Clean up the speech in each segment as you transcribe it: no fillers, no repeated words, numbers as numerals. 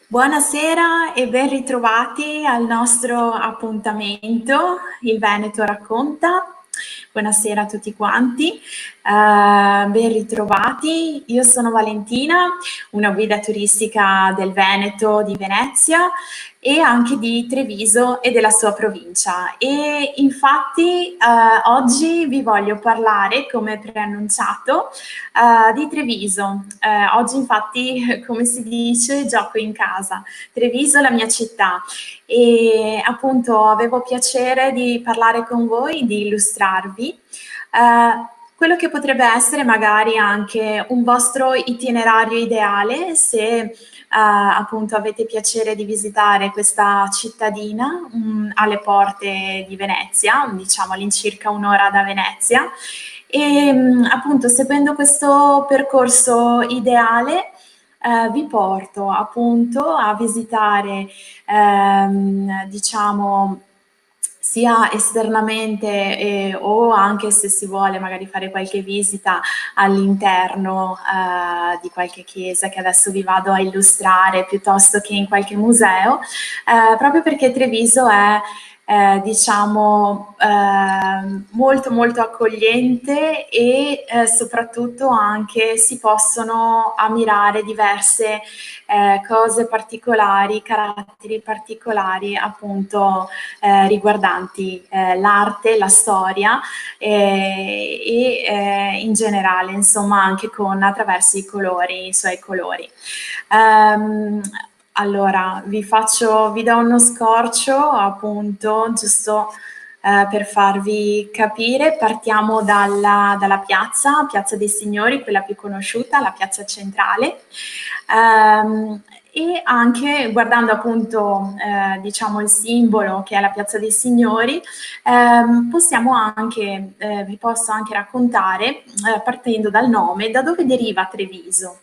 Buonasera e ben ritrovati al nostro appuntamento, Il Veneto racconta. Buonasera a tutti quanti, ben ritrovati. Io sono Valentina, una guida turistica del Veneto, di Venezia e anche di Treviso e della sua provincia. E infatti oggi vi voglio parlare, come preannunciato, di Treviso. Oggi infatti, come si dice, gioco in casa. Treviso, la mia città. E appunto avevo piacere di parlare con voi, di illustrarvi quello che potrebbe essere magari anche un vostro itinerario ideale se appunto avete piacere di visitare questa cittadina alle porte di Venezia, diciamo all'incirca un'ora da Venezia. E appunto seguendo questo percorso ideale vi porto appunto a visitare diciamo sia esternamente o anche se si vuole magari fare qualche visita all'interno di qualche chiesa che adesso vi vado a illustrare piuttosto che in qualche museo, proprio perché Treviso è diciamo molto molto accogliente e soprattutto anche si possono ammirare diverse cose particolari, caratteri particolari appunto riguardanti l'arte, la storia e in generale insomma anche con attraverso i colori, i suoi colori. Allora, vi do uno scorcio appunto, giusto per farvi capire. Partiamo dalla Piazza dei Signori, quella più conosciuta, la piazza centrale. E anche guardando appunto diciamo il simbolo che è la Piazza dei Signori, possiamo anche, vi posso anche raccontare, partendo dal nome, da dove deriva Treviso.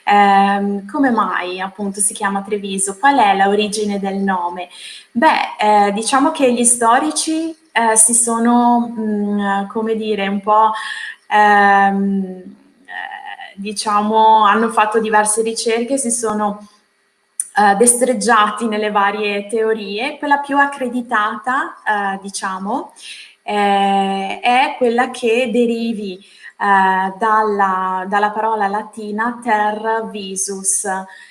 Come mai appunto si chiama Treviso? Qual è l'origine del nome? Beh, diciamo che gli storici si sono, come dire, un po' diciamo, hanno fatto diverse ricerche, si sono destreggiati nelle varie teorie. Quella più accreditata, diciamo, è quella che derivi dalla parola latina ter visus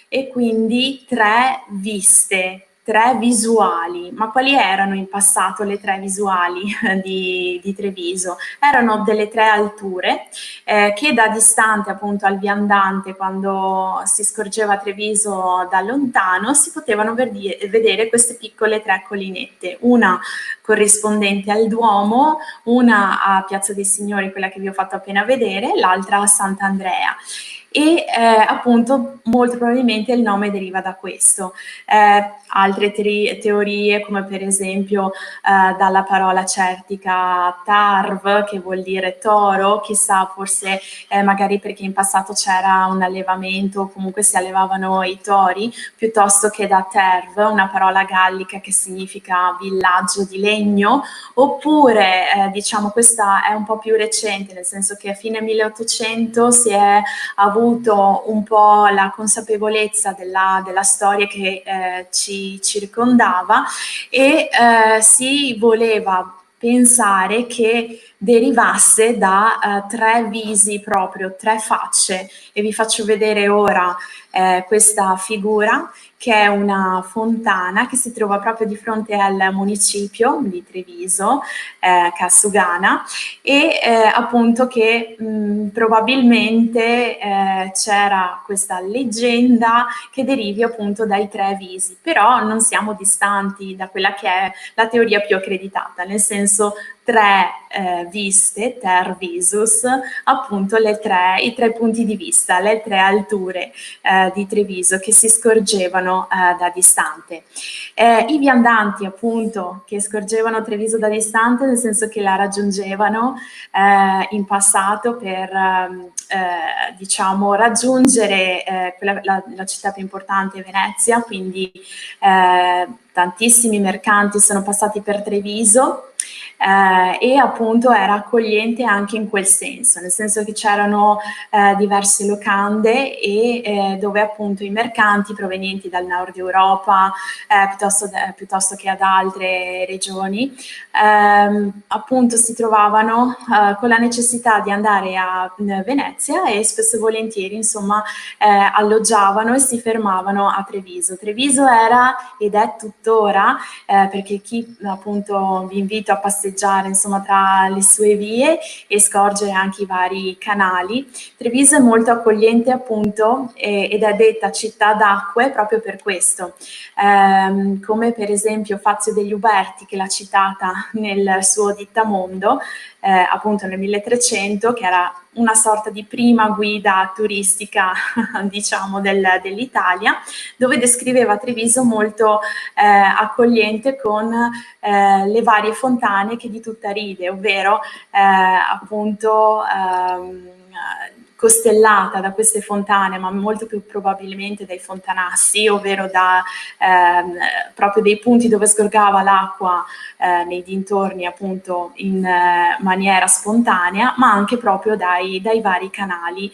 e quindi tre viste, tre visuali. Ma quali erano in passato le tre visuali di Treviso? Erano delle tre alture che da distante appunto al viandante, quando si scorgeva Treviso da lontano, si potevano vedere queste piccole tre collinette, una corrispondente al Duomo, una a Piazza dei Signori, quella che vi ho fatto appena vedere, l'altra a Sant'Andrea. E appunto molto probabilmente il nome deriva da questo. Altre teorie come per esempio dalla parola celtica tarv, che vuol dire toro, chissà, forse magari perché in passato c'era un allevamento o comunque si allevavano i tori, piuttosto che da terv, una parola gallica che significa villaggio di legno, oppure diciamo questa è un po' più recente, nel senso che a fine 1800 si è avuto un po' la consapevolezza della storia che ci circondava e si voleva pensare che derivasse da tre visi proprio, tre facce, e vi faccio vedere ora questa figura che è una fontana che si trova proprio di fronte al municipio di Treviso, Cassugana, e appunto che probabilmente c'era questa leggenda che derivi appunto dai tre visi, però non siamo distanti da quella che è la teoria più accreditata, nel senso tre viste, ter visus, appunto i tre punti di vista, le tre alture di Treviso che si scorgevano da distante. I viandanti appunto che scorgevano Treviso da distante, nel senso che la raggiungevano in passato per diciamo raggiungere la città più importante, Venezia, quindi tantissimi mercanti sono passati per Treviso. e appunto era accogliente anche in quel senso, nel senso che c'erano diverse locande e dove appunto i mercanti provenienti dal nord Europa piuttosto che ad altre regioni appunto si trovavano con la necessità di andare a Venezia e spesso e volentieri insomma alloggiavano e si fermavano a Treviso. Treviso era ed è tuttora, perché chi appunto vi invito a passeggiare insomma tra le sue vie e scorgere anche i vari canali. Treviso è molto accogliente appunto ed è detta città d'acque proprio per questo, come per esempio Fazio degli Uberti che l'ha citata nel suo Dittamondo, appunto nel 1300, che era una sorta di prima guida turistica diciamo dell'Italia, dove descriveva Treviso molto accogliente con le varie fontane che di tutta ride, ovvero appunto costellata da queste fontane, ma molto più probabilmente dai fontanassi, ovvero proprio dei punti dove sgorgava l'acqua nei dintorni appunto in maniera spontanea, ma anche proprio dai vari canali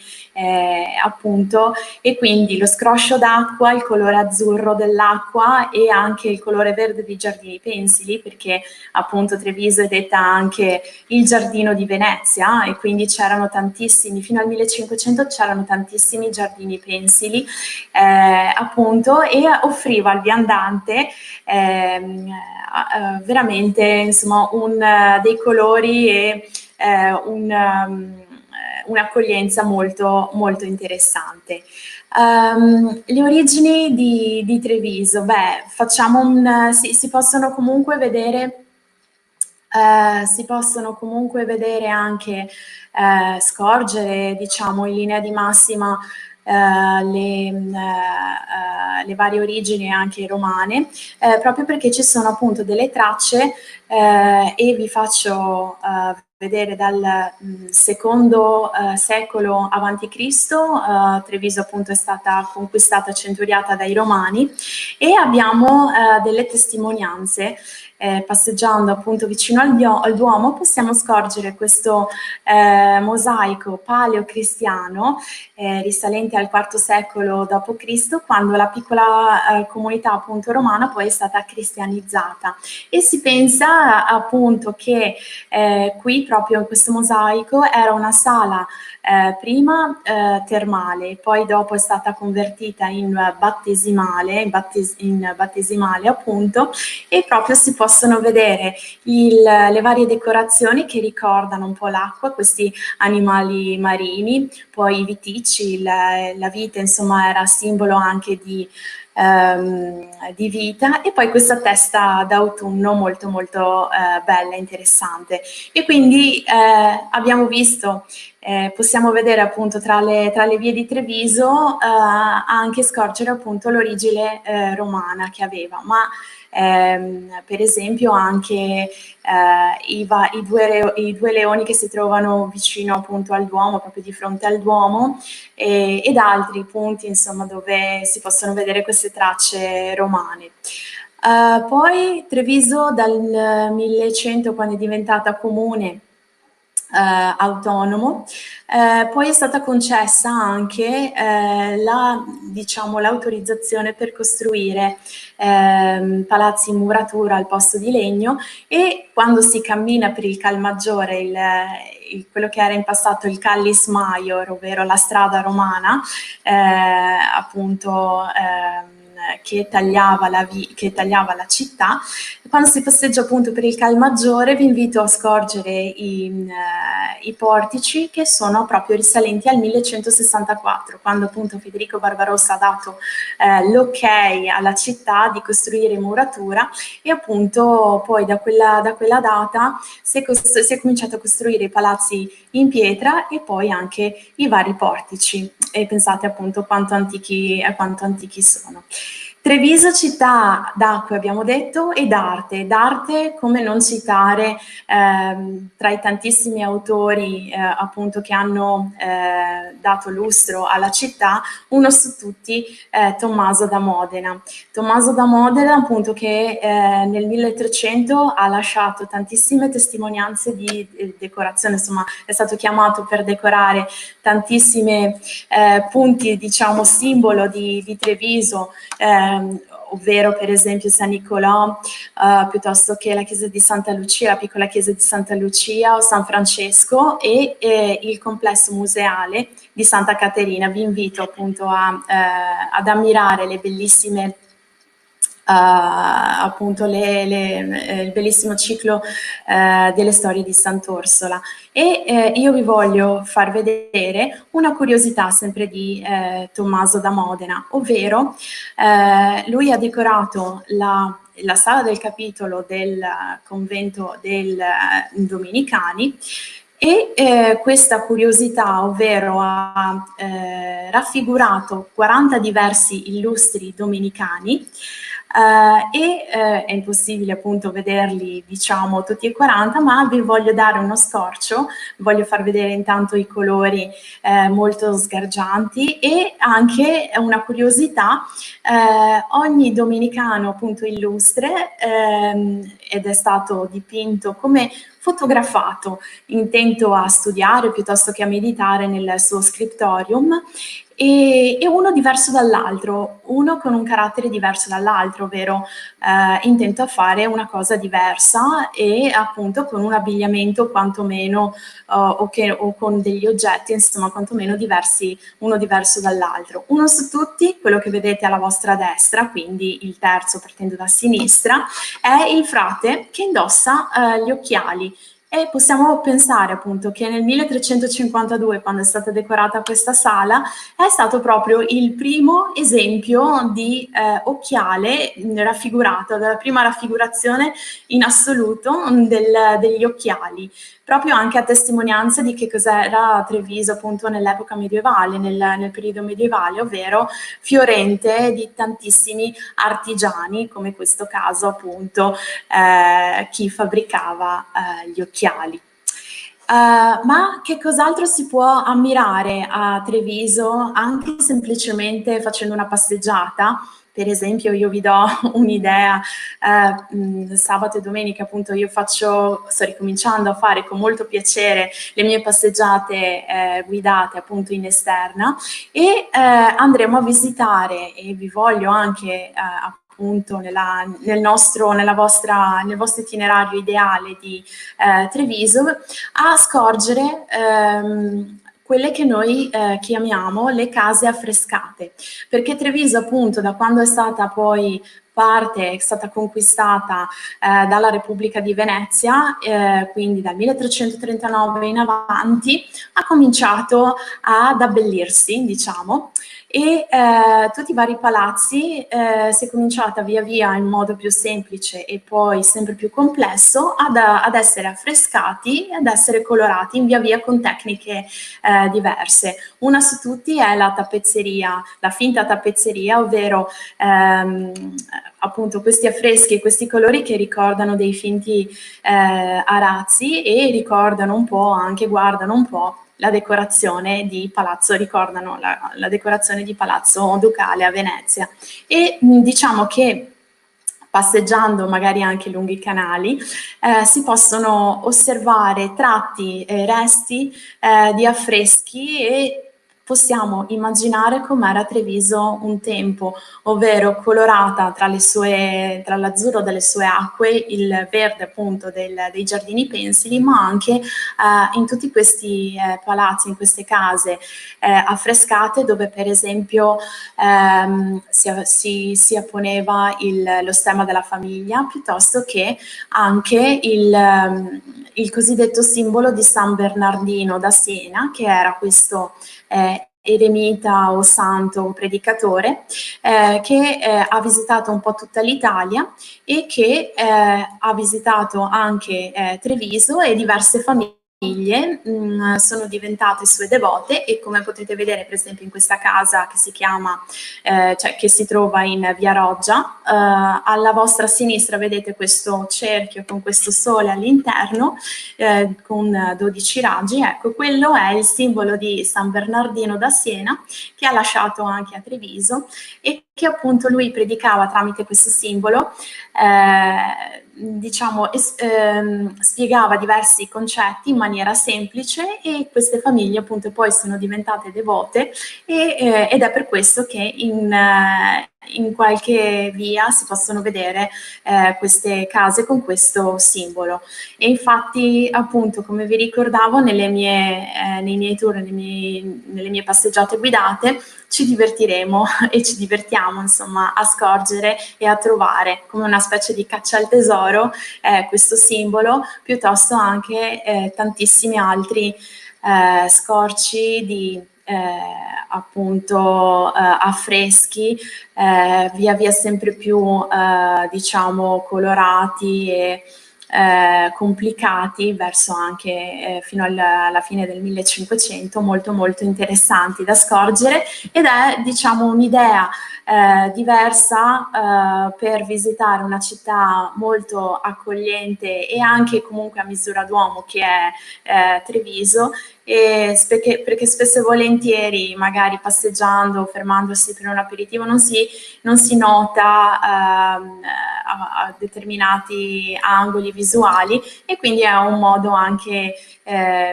appunto, e quindi lo scroscio d'acqua, il colore azzurro dell'acqua e anche il colore verde dei giardini pensili, perché appunto Treviso è detta anche il giardino di Venezia e quindi c'erano tantissimi, fino al 1500 c'erano tantissimi giardini pensili appunto, e offriva al viandante veramente insomma dei colori e un'accoglienza molto, molto interessante. Le origini di Treviso, beh, si possono comunque vedere. Si possono comunque vedere anche, scorgere, diciamo, in linea di massima le varie origini anche romane, proprio perché ci sono appunto delle tracce e vi faccio vedere dal secondo secolo avanti Cristo, Treviso appunto è stata conquistata, centuriata dai Romani, e abbiamo delle testimonianze. Passeggiando appunto vicino al Duomo possiamo scorgere questo mosaico paleocristiano risalente al IV secolo d.C., quando la piccola comunità appunto romana poi è stata cristianizzata, e si pensa appunto che qui proprio in questo mosaico era una sala prima termale, poi dopo è stata convertita in battesimale appunto, e proprio si possono vedere le varie decorazioni che ricordano un po' l'acqua, questi animali marini, poi i viticci, la vite insomma era simbolo anche di vita, e poi questa testa d'autunno molto molto bella e interessante. E quindi abbiamo visto, possiamo vedere appunto tra le vie di Treviso anche scorgere appunto l'origine romana che aveva, ma per esempio anche i due leoni che si trovano vicino appunto al Duomo, proprio di fronte al Duomo, ed altri punti insomma dove si possono vedere queste tracce romane. Poi Treviso dal 1100, quando è diventata comune autonomo, poi è stata concessa anche l'autorizzazione per costruire palazzi in muratura al posto di legno, e quando si cammina per il Cal Maggiore, quello che era in passato il Callis Maior, ovvero la strada romana, appunto che tagliava la città. Quando si passeggia appunto per il Cal Maggiore vi invito a scorgere i portici, che sono proprio risalenti al 1164, quando appunto Federico Barbarossa ha dato l'ok alla città di costruire in muratura, e appunto poi da quella data si è cominciato a costruire i palazzi in pietra e poi anche i vari portici, e pensate appunto quanto antichi sono. Treviso città d'acque abbiamo detto e d'arte come non citare tra i tantissimi autori appunto che hanno dato lustro alla città, uno su tutti Tommaso da Modena. Tommaso da Modena appunto che nel 1300 ha lasciato tantissime testimonianze di decorazione, insomma è stato chiamato per decorare tantissime punti diciamo simbolo di Treviso, ovvero per esempio San Nicolò, piuttosto che la chiesa di Santa Lucia, la piccola chiesa di Santa Lucia o San Francesco e il complesso museale di Santa Caterina. Vi invito appunto ad ammirare le bellissime appunto il bellissimo ciclo delle storie di Sant'Orsola. E io vi voglio far vedere una curiosità sempre di Tommaso da Modena, ovvero lui ha decorato la sala del capitolo del convento dei Domenicani e questa curiosità, ovvero ha raffigurato 40 diversi illustri domenicani è impossibile appunto vederli diciamo tutti e 40, ma vi voglio dare uno scorcio, voglio far vedere intanto i colori molto sgargianti e anche una curiosità, ogni domenicano appunto illustre ed è stato dipinto come fotografato, intento a studiare piuttosto che a meditare nel suo scriptorium e uno diverso dall'altro, uno con un carattere diverso dall'altro, ovvero intento a fare una cosa diversa e appunto con un abbigliamento quantomeno o con degli oggetti insomma quantomeno diversi, uno diverso dall'altro. Uno su tutti, quello che vedete alla vostra destra, quindi il terzo partendo da sinistra, è il frate che indossa gli occhiali. E possiamo pensare appunto che nel 1352, quando è stata decorata questa sala, è stato proprio il primo esempio di occhiale raffigurato, la prima raffigurazione in assoluto degli occhiali, proprio anche a testimonianza di che cos'era Treviso appunto nell'epoca medievale, nel periodo medievale, ovvero fiorente di tantissimi artigiani, come in questo caso appunto chi fabbricava gli occhiali. Ma che cos'altro si può ammirare a Treviso anche semplicemente facendo una passeggiata? Per esempio io vi do un'idea, sabato e domenica appunto io sto ricominciando a fare con molto piacere le mie passeggiate guidate appunto in esterna e andremo a visitare e vi voglio anche appunto nel vostro itinerario ideale di Treviso a scorgere quelle che noi chiamiamo le case affrescate, perché Treviso appunto da quando è stata poi è stata conquistata dalla Repubblica di Venezia, quindi dal 1339 in avanti, ha cominciato ad abbellirsi, diciamo, e tutti i vari palazzi si è cominciata via via in modo più semplice e poi sempre più complesso ad essere affrescati e ad essere colorati in via via con tecniche diverse. Una su tutti è la tappezzeria, la finta tappezzeria, ovvero appunto questi affreschi e questi colori che ricordano dei finti arazzi e ricordano un po', anche guardano un po' la decorazione di palazzo, ricordano la decorazione di Palazzo Ducale a Venezia. E diciamo che passeggiando magari anche lungo i canali, si possono osservare tratti e resti di affreschi e possiamo immaginare com'era Treviso un tempo, ovvero colorata tra l'azzurro delle sue acque, il verde appunto dei giardini pensili, ma anche in tutti questi palazzi, in queste case affrescate dove per esempio si apponeva lo stemma della famiglia, piuttosto che anche il cosiddetto simbolo di San Bernardino da Siena, che era questo eremita o santo o predicatore che ha visitato un po' tutta l'Italia e che ha visitato anche Treviso e diverse famiglie famiglie sono diventate sue devote e come potete vedere per esempio in questa casa che si chiama, cioè che si trova in via Roggia, alla vostra sinistra vedete questo cerchio con questo sole all'interno con 12 raggi, ecco quello è il simbolo di San Bernardino da Siena che ha lasciato anche a Treviso e che appunto lui predicava tramite questo simbolo, diciamo, spiegava diversi concetti in maniera semplice e queste famiglie appunto poi sono diventate devote ed è per questo che in qualche via si possono vedere queste case con questo simbolo. E infatti appunto come vi ricordavo nei miei tour, nelle mie passeggiate guidate ci divertiremo e ci divertiamo insomma a scorgere e a trovare come una specie di caccia al tesoro questo simbolo, piuttosto anche tantissimi altri scorci di appunto affreschi via via sempre più diciamo colorati e complicati verso anche fino alla fine del 1500, molto molto interessanti da scorgere ed è diciamo un'idea diversa per visitare una città molto accogliente e anche comunque a misura d'uomo che è Treviso perché spesso e volentieri magari passeggiando, fermandosi per un aperitivo non si nota a determinati angoli visuali e quindi è un modo anche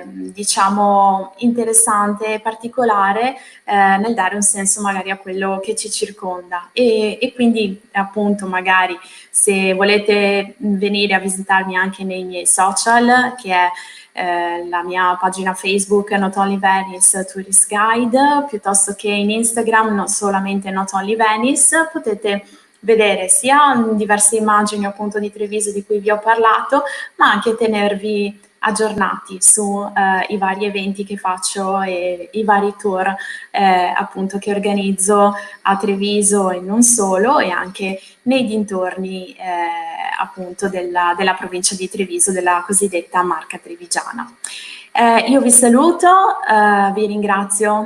diciamo interessante e particolare nel dare un senso magari a quello che ci circonda e quindi appunto magari se volete venire a visitarmi anche nei miei social che è la mia pagina Facebook Not Only Venice Tourist Guide, piuttosto che in Instagram non solamente Not Only Venice, potete vedere sia diverse immagini appunto di Treviso di cui vi ho parlato, ma anche tenervi aggiornati su i vari eventi che faccio e i vari tour appunto che organizzo a Treviso e non solo e anche nei dintorni appunto della provincia di Treviso, della cosiddetta Marca Trevigiana. Io vi saluto, vi ringrazio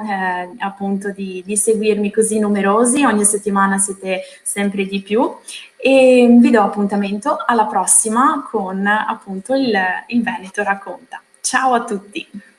appunto di seguirmi così numerosi, ogni settimana siete sempre di più e vi do appuntamento alla prossima con appunto il Veneto Racconta. Ciao a tutti!